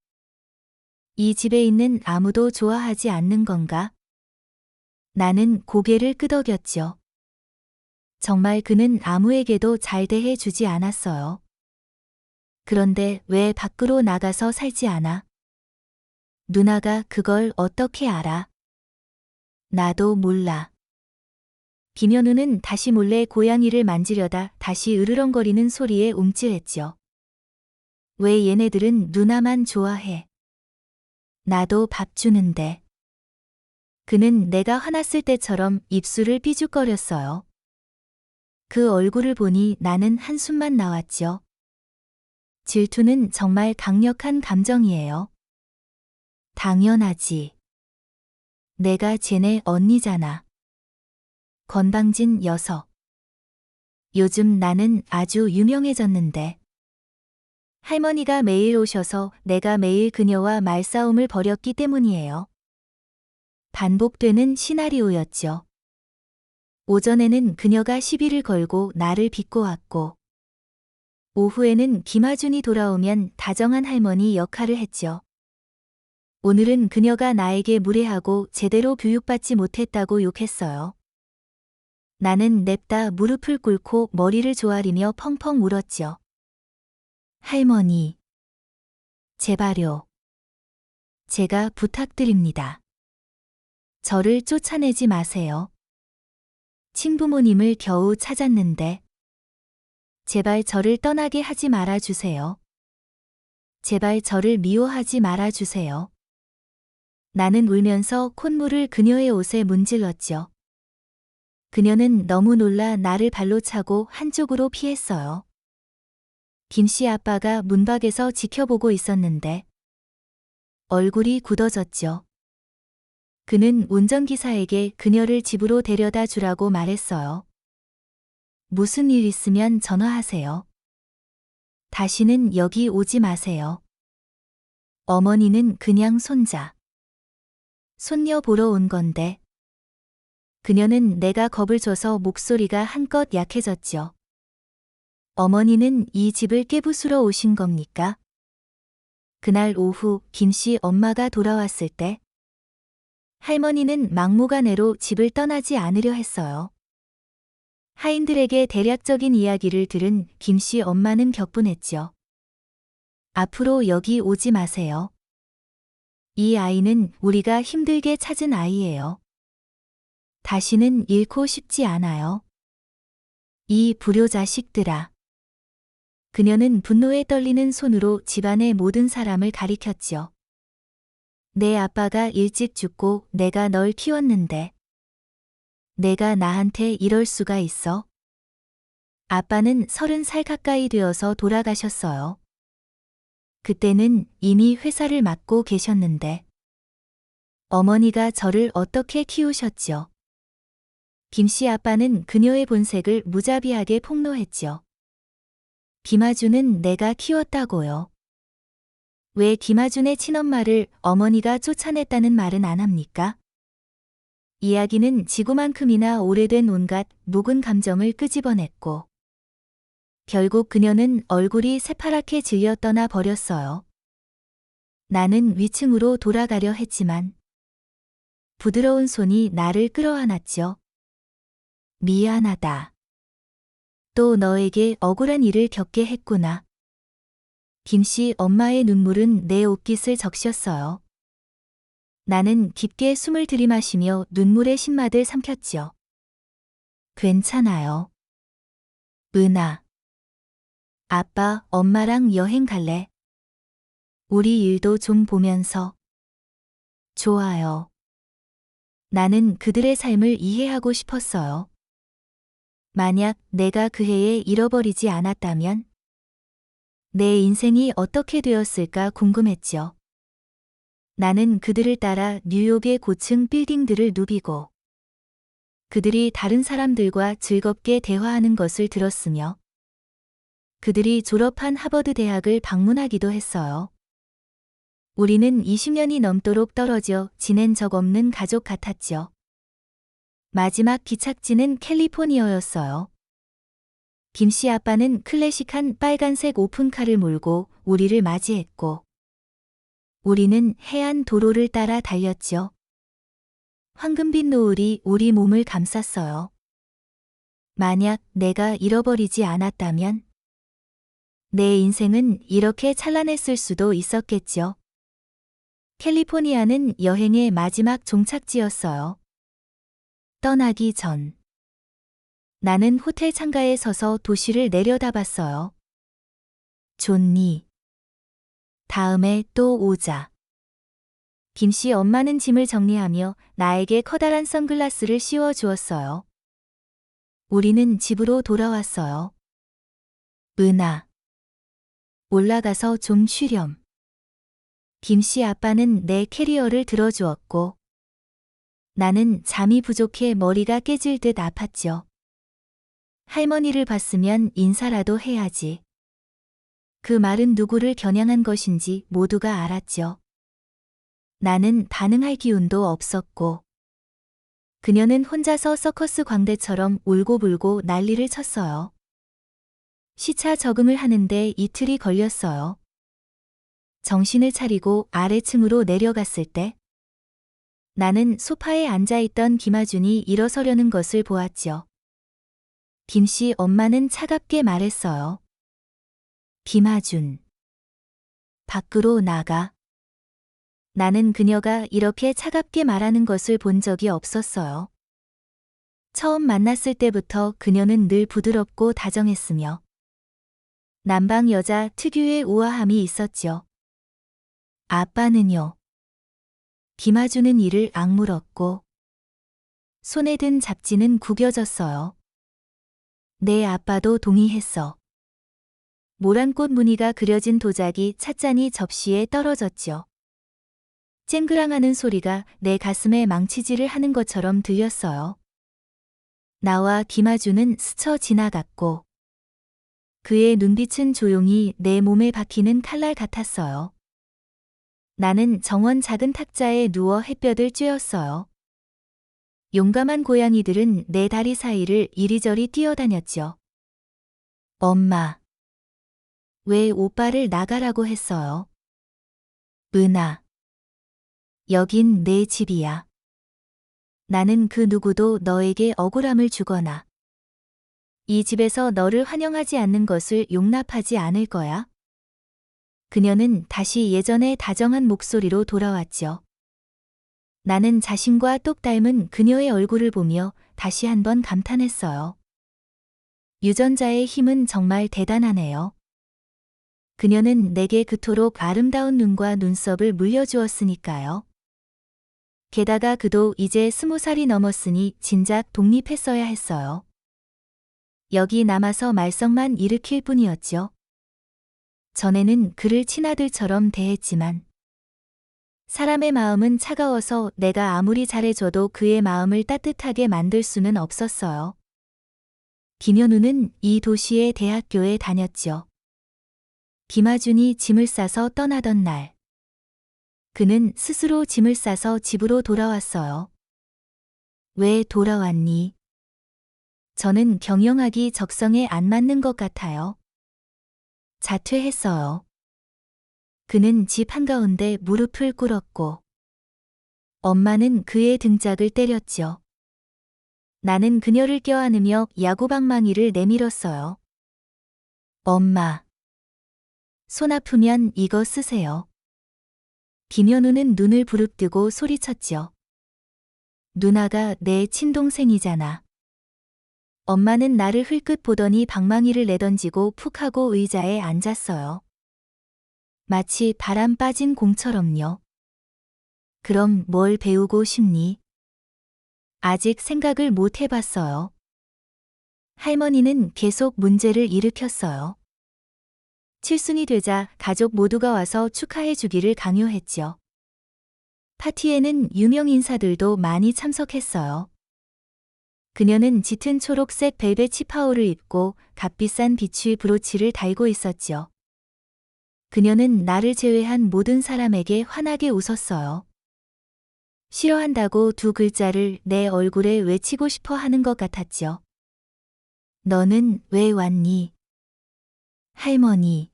Speaker 2: 이 집에 있는 아무도 좋아하지 않는 건가? 나는 고개를 끄덕였죠. 정말 그는 아무에게도 잘 대해 주지 않았어요. 그런데 왜 밖으로 나가서 살지 않아? 누나가 그걸 어떻게 알아? 나도 몰라. 김현우는 다시 몰래 고양이를 만지려다 다시 으르렁거리는 소리에 움찔했죠. 왜 얘네들은 누나만 좋아해? 나도 밥 주는데. 그는 내가 화났을 때처럼 입술을 삐죽거렸어요. 그 얼굴을 보니 나는 한숨만 나왔죠. 질투는 정말 강력한 감정이에요. 당연하지. 내가 쟤네 언니잖아. 건방진 녀석. 요즘 나는 아주 유명해졌는데. 할머니가 매일 오셔서 내가 매일 그녀와 말싸움을 벌였기 때문이에요. 반복되는 시나리오였죠. 오전에는 그녀가 시비를 걸고 나를 비꼬았고, 오후에는 김아준이 돌아오면 다정한 할머니 역할을 했죠. 오늘은 그녀가 나에게 무례하고 제대로 교육받지 못했다고 욕했어요. 나는 냅다 무릎을 꿇고 머리를 조아리며 펑펑 울었죠. 할머니. 제발요. 제가 부탁드립니다. 저를 쫓아내지 마세요. 친부모님을 겨우 찾았는데. 제발 저를 떠나게 하지 말아주세요. 제발 저를 미워하지 말아주세요. 나는 울면서 콧물을 그녀의 옷에 문질렀죠. 그녀는 너무 놀라 나를 발로 차고 한쪽으로 피했어요. 김씨 아빠가 문 밖에서 지켜보고 있었는데 얼굴이 굳어졌죠. 그는 운전기사에게 그녀를 집으로 데려다 주라고 말했어요. 무슨 일 있으면 전화하세요. 다시는 여기 오지 마세요. 어머니는 그냥 손자. 손녀 보러 온 건데. 그녀는 내가 겁을 줘서 목소리가 한껏 약해졌죠. 어머니는 이 집을 깨부수러 오신 겁니까? 그날 오후 김씨 엄마가 돌아왔을 때 할머니는 막무가내로 집을 떠나지 않으려 했어요. 하인들에게 대략적인 이야기를 들은 김씨 엄마는 격분했죠. 앞으로 여기 오지 마세요. 이 아이는 우리가 힘들게 찾은 아이예요. 다시는 잃고 싶지 않아요. 이 불효자식들아. 그녀는 분노에 떨리는 손으로 집안의 모든 사람을 가리켰지요. 내 아빠가 일찍 죽고 내가 널 키웠는데 내가 나한테 이럴 수가 있어? 아빠는 30살 가까이 되어서 돌아가셨어요. 그때는 이미 회사를 맡고 계셨는데 어머니가 저를 어떻게 키우셨죠? 김씨 아빠는 그녀의 본색을 무자비하게 폭로했죠. 김아준은 내가 키웠다고요. 왜 김아준의 친엄마를 어머니가 쫓아냈다는 말은 안 합니까? 이야기는 지구만큼이나 오래된 온갖 묵은 감정을 끄집어냈고 결국 그녀는 얼굴이 새파랗게 질려 떠나 버렸어요. 나는 위층으로 돌아가려 했지만 부드러운 손이 나를 끌어안았죠. 미안하다. 또 너에게 억울한 일을 겪게 했구나. 김씨 엄마의 눈물은 내 옷깃을 적셨어요. 나는 깊게 숨을 들이마시며 눈물의 신맛을 삼켰지요. 괜찮아요. 은아. 아빠, 엄마랑 여행 갈래? 우리 일도 좀 보면서. 좋아요. 나는 그들의 삶을 이해하고 싶었어요. 만약 내가 그 해에 잃어버리지 않았다면 내 인생이 어떻게 되었을까 궁금했죠. 나는 그들을 따라 뉴욕의 고층 빌딩들을 누비고 그들이 다른 사람들과 즐겁게 대화하는 것을 들었으며 그들이 졸업한 하버드 대학을 방문하기도 했어요. 우리는 20년이 넘도록 떨어져 지낸 적 없는 가족 같았죠. 마지막 기착지는 캘리포니아였어요. 김씨 아빠는 클래식한 빨간색 오픈카를 몰고 우리를 맞이했고 우리는 해안 도로를 따라 달렸죠. 황금빛 노을이 우리 몸을 감쌌어요. 만약 내가 잃어버리지 않았다면 내 인생은 이렇게 찬란했을 수도 있었겠죠. 캘리포니아는 여행의 마지막 종착지였어요. 떠나기 전 나는 호텔 창가에 서서 도시를 내려다봤어요. 좋니? 다음에 또 오자. 김씨 엄마는 짐을 정리하며 나에게 커다란 선글라스를 씌워 주었어요. 우리는 집으로 돌아왔어요. 은아. 올라가서 좀 쉬렴. 김씨 아빠는 내 캐리어를 들어주었고 나는 잠이 부족해 머리가 깨질 듯 아팠죠. 할머니를 봤으면 인사라도 해야지. 그 말은 누구를 겨냥한 것인지 모두가 알았죠. 나는 반응할 기운도 없었고 그녀는 혼자서 서커스 광대처럼 울고불고 난리를 쳤어요. 시차 적응을 하는데 이틀이 걸렸어요. 정신을 차리고 아래층으로 내려갔을 때 나는 소파에 앉아있던 김아준이 일어서려는 것을 보았죠. 김씨 엄마는 차갑게 말했어요. 김아준. 밖으로 나가. 나는 그녀가 이렇게 차갑게 말하는 것을 본 적이 없었어요. 처음 만났을 때부터 그녀는 늘 부드럽고 다정했으며 남방 여자 특유의 우아함이 있었죠. 아빠는요? 김아준은 이를 악물었고 손에 든 잡지는 구겨졌어요. 내 아빠도 동의했어. 모란꽃 무늬가 그려진 도자기 찻잔이 접시에 떨어졌죠. 쨍그랑하는 소리가 내 가슴에 망치질을 하는 것처럼 들렸어요. 나와 김아준은 스쳐 지나갔고 그의 눈빛은 조용히 내 몸에 박히는 칼날 같았어요. 나는 정원 작은 탁자에 누워 햇볕을 쬐었어요. 용감한 고양이들은 내 다리 사이를 이리저리 뛰어다녔죠. 엄마. 왜 오빠를 나가라고 했어요? 은아. 여긴 내 집이야. 나는 그 누구도 너에게 억울함을 주거나 이 집에서 너를 환영하지 않는 것을 용납하지 않을 거야. 그녀는 다시 예전의 다정한 목소리로 돌아왔죠. 나는 자신과 똑 닮은 그녀의 얼굴을 보며 다시 한번 감탄했어요. 유전자의 힘은 정말 대단하네요. 그녀는 내게 그토록 아름다운 눈과 눈썹을 물려주었으니까요. 게다가 그도 이제 20살이 넘었으니 진작 독립했어야 했어요. 여기 남아서 말썽만 일으킬 뿐이었죠. 전에는 그를 친아들처럼 대했지만 사람의 마음은 차가워서 내가 아무리 잘해줘도 그의 마음을 따뜻하게 만들 수는 없었어요. 김현우는 이 도시의 대학교에 다녔죠. 김하준이 짐을 싸서 떠나던 날, 그는 스스로 짐을 싸서 집으로 돌아왔어요. 왜 돌아왔니? 저는 경영학이 적성에 안 맞는 것 같아요. 자퇴했어요. 그는 집 한가운데 무릎을 꿇었고 엄마는 그의 등짝을 때렸죠. 나는 그녀를 껴안으며 야구방망이를 내밀었어요. 엄마. 손 아프면 이거 쓰세요. 김현우는 눈을 부릅뜨고 소리쳤죠. 누나가 내 친동생이잖아. 엄마는 나를 흘끗 보더니 방망이를 내던지고 푹 하고 의자에 앉았어요. 마치 바람 빠진 공처럼요. 그럼 뭘 배우고 싶니? 아직 생각을 못 해봤어요. 할머니는 계속 문제를 일으켰어요. 칠순이 되자 가족 모두가 와서 축하해 주기를 강요했죠. 파티에는 유명 인사들도 많이 참석했어요. 그녀는 짙은 초록색 벨벳 치파오를 입고 값비싼 비추 브로치를 달고 있었죠. 그녀는 나를 제외한 모든 사람에게 환하게 웃었어요. 싫어한다고 두 글자를 내 얼굴에 외치고 싶어 하는 것 같았죠. 너는 왜 왔니? 할머니.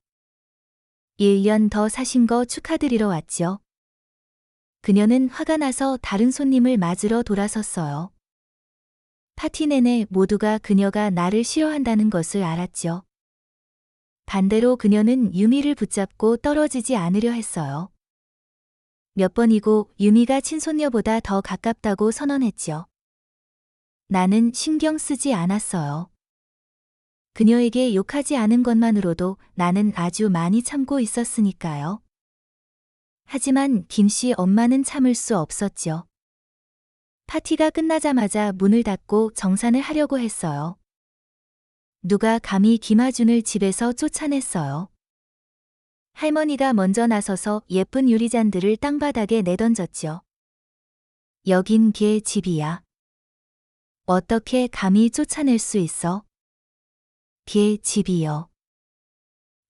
Speaker 2: 1년 더 사신 거 축하드리러 왔죠. 그녀는 화가 나서 다른 손님을 맞으러 돌아섰어요. 파티 내내 모두가 그녀가 나를 싫어한다는 것을 알았죠. 반대로 그녀는 유미를 붙잡고 떨어지지 않으려 했어요. 몇 번이고 유미가 친손녀보다 더 가깝다고 선언했죠. 나는 신경 쓰지 않았어요. 그녀에게 욕하지 않은 것만으로도 나는 아주 많이 참고 있었으니까요. 하지만 김씨 엄마는 참을 수 없었죠. 파티가 끝나자마자 문을 닫고 정산을 하려고 했어요. 누가 감히 김하준을 집에서 쫓아냈어요. 할머니가 먼저 나서서 예쁜 유리잔들을 땅바닥에 내던졌죠. 여긴 걔 집이야. 어떻게 감히 쫓아낼 수 있어? 걔 집이요.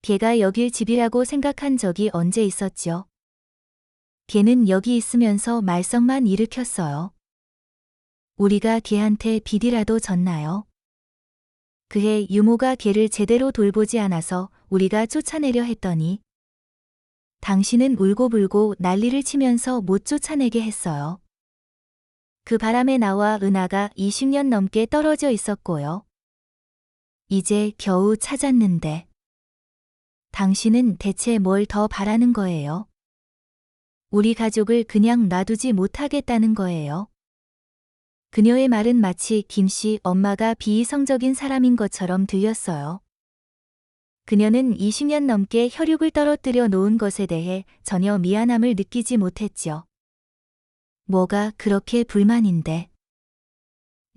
Speaker 2: 걔가 여길 집이라고 생각한 적이 언제 있었죠? 걔는 여기 있으면서 말썽만 일으켰어요. 우리가 걔한테 비디라도 졌나요? 그해 유모가 걔를 제대로 돌보지 않아서 우리가 쫓아내려 했더니 당신은 울고불고 난리를 치면서 못 쫓아내게 했어요. 그 바람에 나와 은하가 20년 넘게 떨어져 있었고요. 이제 겨우 찾았는데 당신은 대체 뭘 더 바라는 거예요? 우리 가족을 그냥 놔두지 못하겠다는 거예요. 그녀의 말은 마치 김씨 엄마가 비이성적인 사람인 것처럼 들렸어요. 그녀는 20년 넘게 혈육을 떨어뜨려 놓은 것에 대해 전혀 미안함을 느끼지 못했죠. 뭐가 그렇게 불만인데?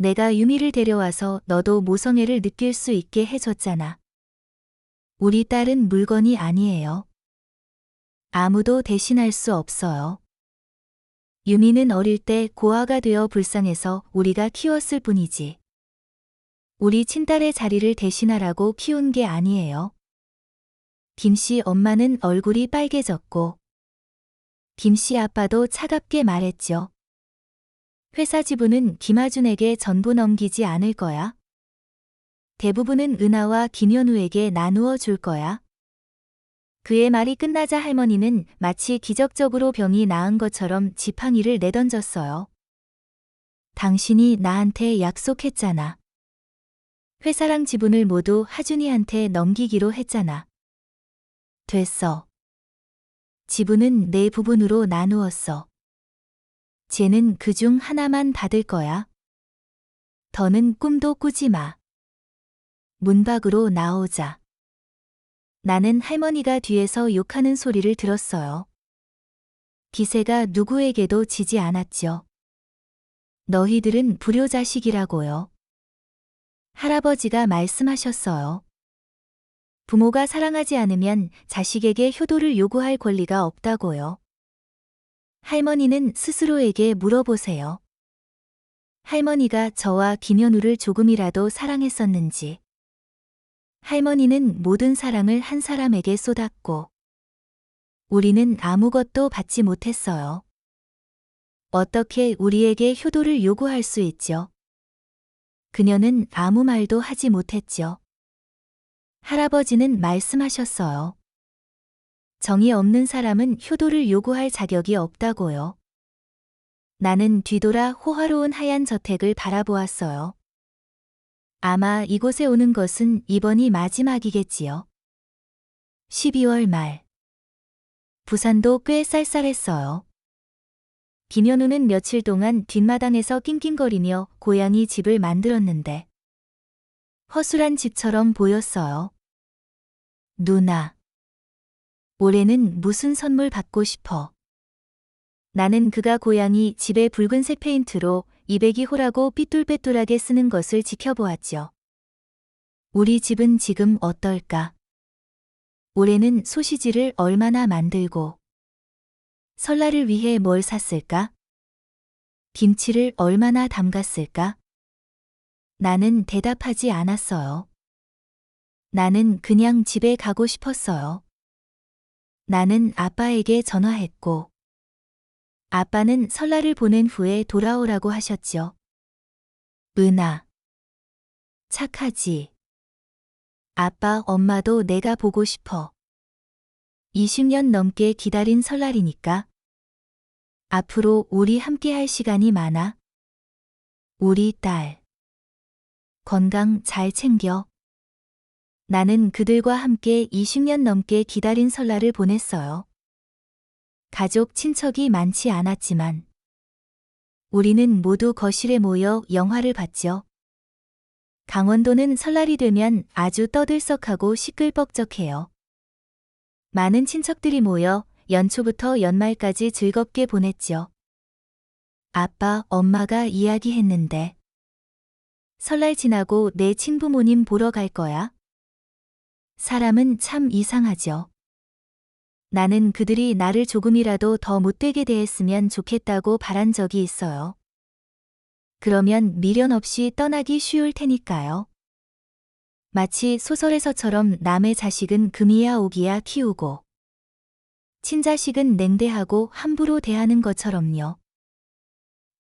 Speaker 2: 내가 유미를 데려와서 너도 모성애를 느낄 수 있게 해줬잖아. 우리 딸은 물건이 아니에요. 아무도 대신할 수 없어요. 유미는 어릴 때 고아가 되어 불쌍해서 우리가 키웠을 뿐이지. 우리 친딸의 자리를 대신하라고 키운 게 아니에요. 김씨 엄마는 얼굴이 빨개졌고 김씨 아빠도 차갑게 말했죠. 회사 지분은 김하준에게 전부 넘기지 않을 거야. 대부분은 은하와 김현우에게 나누어 줄 거야. 그의 말이 끝나자 할머니는 마치 기적적으로 병이 나은 것처럼 지팡이를 내던졌어요. 당신이 나한테 약속했잖아. 회사랑 지분을 모두 하준이한테 넘기기로 했잖아. 됐어. 지분은 네 부분으로 나누었어. 쟤는 그중 하나만 받을 거야. 더는 꿈도 꾸지 마. 문 밖으로 나오자 나는 할머니가 뒤에서 욕하는 소리를 들었어요. 기세가 누구에게도 지지 않았죠. 너희들은 불효자식이라고요. 할아버지가 말씀하셨어요. 부모가 사랑하지 않으면 자식에게 효도를 요구할 권리가 없다고요. 할머니는 스스로에게 물어보세요. 할머니가 저와 김현우를 조금이라도 사랑했었는지. 할머니는 모든 사랑을 한 사람에게 쏟았고, 우리는 아무것도 받지 못했어요. 어떻게 우리에게 효도를 요구할 수 있죠? 그녀는 아무 말도 하지 못했죠. 할아버지는 말씀하셨어요. 정이 없는 사람은 효도를 요구할 자격이 없다고요. 나는 뒤돌아 호화로운 하얀 저택을 바라보았어요. 아마 이곳에 오는 것은 이번이 마지막이겠지요. 12월 말. 부산도 꽤 쌀쌀했어요. 김현우는 며칠 동안 뒷마당에서 낑낑거리며 고양이 집을 만들었는데 허술한 집처럼 보였어요. 누나. 올해는 무슨 선물 받고 싶어? 나는 그가 고양이 집에 붉은색 페인트로 202호라고 삐뚤빼뚤하게 쓰는 것을 지켜보았죠. 우리 집은 지금 어떨까? 올해는 소시지를 얼마나 만들고 설날을 위해 뭘 샀을까? 김치를 얼마나 담갔을까? 나는 대답하지 않았어요. 나는 그냥 집에 가고 싶었어요. 나는 아빠에게 전화했고, 아빠는 설날을 보낸 후에 돌아오라고 하셨죠. 은아. 착하지. 아빠, 엄마도 내가 보고 싶어. 20년 넘게 기다린 설날이니까. 앞으로 우리 함께 할 시간이 많아. 우리 딸. 건강 잘 챙겨. 나는 그들과 함께 20년 넘게 기다린 설날을 보냈어요. 가족, 친척이 많지 않았지만 우리는 모두 거실에 모여 영화를 봤죠. 강원도는 설날이 되면 아주 떠들썩하고 시끌벅적해요. 많은 친척들이 모여 연초부터 연말까지 즐겁게 보냈죠. 아빠, 엄마가 이야기했는데 설날 지나고 내 친부모님 보러 갈 거야? 사람은 참 이상하죠. 나는 그들이 나를 조금이라도 더 못되게 대했으면 좋겠다고 바란 적이 있어요. 그러면 미련 없이 떠나기 쉬울 테니까요. 마치 소설에서처럼 남의 자식은 금이야 오기야 키우고 친자식은 냉대하고 함부로 대하는 것처럼요.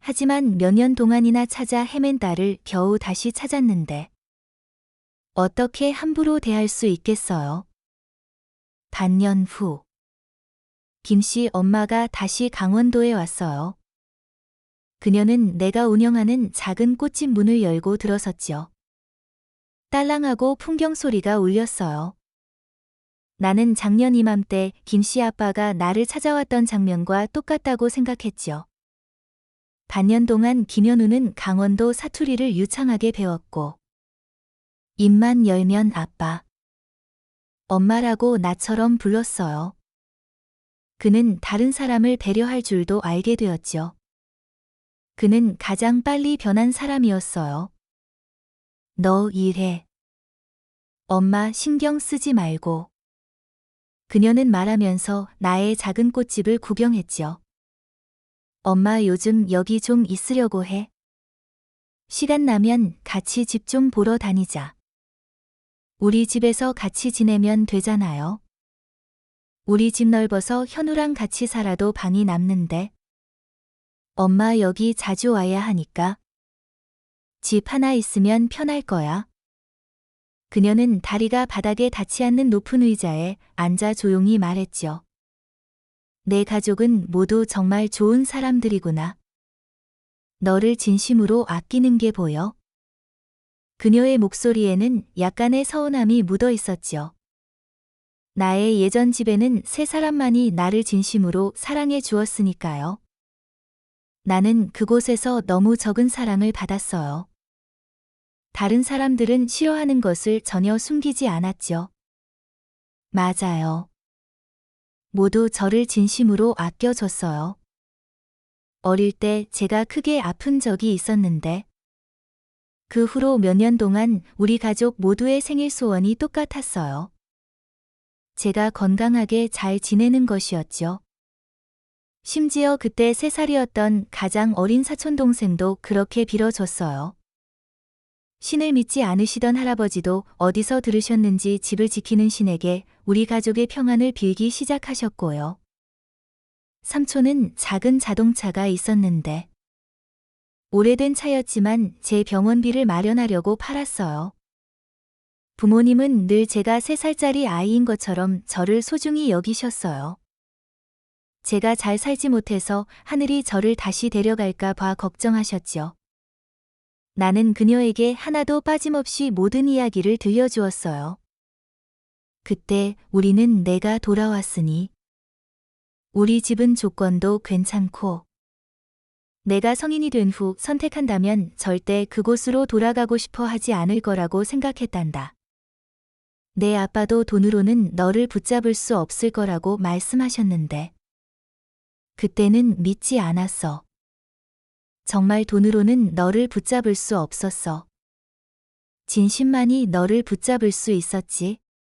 Speaker 2: 하지만 몇 년 동안이나 찾아 헤맨 딸을 겨우 다시 찾았는데 어떻게 함부로 대할 수 있겠어요? 반년 후 김씨 엄마가 다시 강원도에 왔어요. 그녀는 내가 운영하는 작은 꽃집 문을 열고 들어섰죠. 딸랑하고 풍경 소리가 울렸어요. 나는 작년 이맘때 김씨 아빠가 나를 찾아왔던 장면과 똑같다고 생각했죠. 반년 동안 김현우는 강원도 사투리를 유창하게 배웠고 입만 열면 아빠, 엄마라고 나처럼 불렀어요. 그는 다른 사람을 배려할 줄도 알게 되었죠. 그는 가장 빨리 변한 사람이었어요. 너 일해. 엄마 신경 쓰지 말고. 그녀는 말하면서 나의 작은 꽃집을 구경했죠. 엄마 요즘 여기 좀 있으려고 해. 시간 나면 같이 집 좀 보러 다니자. 우리 집에서 같이 지내면 되잖아요. 우리 집 넓어서 현우랑 같이 살아도 방이 남는데. 엄마 여기 자주 와야 하니까. 집 하나 있으면 편할 거야. 그녀는 다리가 바닥에 닿지 않는 높은 의자에 앉아 조용히 말했죠. 내 가족은 모두 정말 좋은 사람들이구나. 너를 진심으로 아끼는 게 보여. 그녀의 목소리에는 약간의 서운함이 묻어 있었죠. 나의 예전 집에는 세 사람만이 나를 진심으로 사랑해 주었으니까요. 나는 그곳에서 너무 적은 사랑을 받았어요. 다른 사람들은 싫어하는 것을 전혀 숨기지 않았죠. 맞아요. 모두 저를 진심으로 아껴줬어요. 어릴 때 제가 크게 아픈 적이 있었는데 그 후로 몇 년 동안 우리 가족 모두의 생일 소원이 똑같았어요. 제가 건강하게 잘 지내는 것이었죠. 심지어 그때 3살이었던 가장 어린 사촌동생도 그렇게 빌어줬어요. 신을 믿지 않으시던 할아버지도 어디서 들으셨는지 집을 지키는 신에게 우리 가족의 평안을 빌기 시작하셨고요. 삼촌은 작은 자동차가 있었는데 오래된 차였지만 제 병원비를 마련하려고 팔았어요. 부모님은 늘 제가 3살짜리 아이인 것처럼 저를 소중히 여기셨어요. 제가 잘 살지 못해서 하늘이 저를 다시 데려갈까 봐 걱정하셨죠. 나는 그녀에게 하나도 빠짐없이 모든 이야기를 들려주었어요. 그때 우리는 내가 돌아왔으니 우리 집은 조건도 괜찮고 내가 성인이 된 후 선택한다면 절대 그곳으로 돌아가고 싶어 하지 않을 거라고 생각했단다. 내 아빠도 돈으로는 너를 붙잡을 수 없을 거라고 말씀하셨는데 그때는 믿지 않았어. 정말 돈으로는 너를 붙잡을 수 없었어. 진심만이 너를 붙잡을 수 있었지.